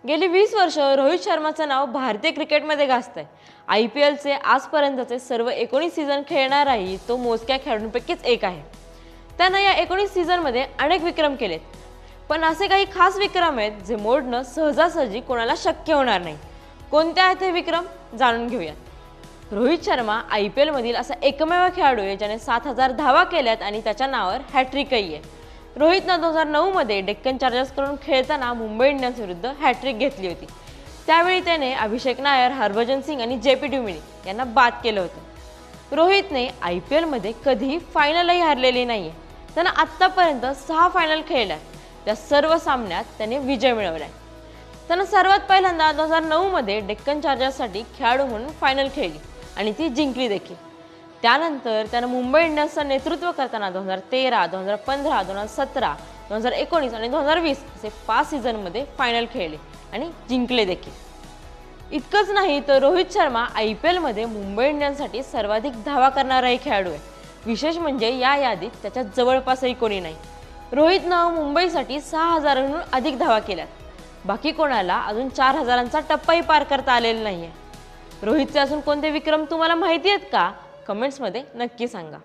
गेली 20 वर्ष रोहित शर्माचं नाव भारतीय क्रिकेटमध्ये गाजतंय। IPLचे आजपर्यंतचे सर्व 19 सीझन खेळणाराही तो मोजक्या खेळाडूंपैकीच एक आहे। त्यानं या 19 सीझनमध्ये अनेक विक्रम केलेत, पण असे काही खास विक्रम आहेत जे मोडणं सहजासहजी कोणाला शक्य होणार नाही। कोणते आहेत हे विक्रम जाणून घेऊयात। रोहित शर्मा IPL मधील असा एकमेव खेळाडू आहे ज्याने 7000 धावा केल्यात आणि त्याच्या नावावर हॅट्रिकही आहे। रोहितनं 2009 मध्ये डेक्कन चार्जर्सकडून खेळताना मुंबई इंडियन्स विरुद्ध हॅट्रिक घेतली होती। त्यावेळी त्याने अभिषेक नायर, हरभजन सिंग आणि JP डुमिनी यांना बाद केलं होतं। रोहितने IPL मध्ये कधीही फायनलही हरलेली नाहीये। त्यानं आत्तापर्यंत 6 फायनल खेळल्यात, त्या सर्व सामन्यात त्याने विजय मिळवलाय। त्यानं सर्वात पहिल्यांदा 2009 मध्ये डेक्कन चार्जर्ससाठी खेळाडू म्हणून फायनल खेळली आणि ती जिंकली देखील। त्यानंतर त्यानं मुंबई इंडियन्सचं नेतृत्व करताना 2013, 2015, 2017, 2019 आणि 2020 असे 5 सीझनमध्ये फायनल खेळले आणि जिंकले देखील। इतकंच नाही तर रोहित शर्मा IPL मध्ये मुंबई इंडियन्ससाठी सर्वाधिक धावा करणाराही खेळाडू आहे। विशेष म्हणजे या यादीत त्याच्या जवळपासही कोणी नाही। रोहितनं मुंबईसाठी 6000हून अधिक धावा केल्यात, बाकी कोणाला अजून 4000चा टप्पाही पार करता आलेला नाहीये। रोहितचे अजून कोणते विक्रम तुम्हाला माहिती आहेत का? कमेंट्समध्ये नक्की सांगा।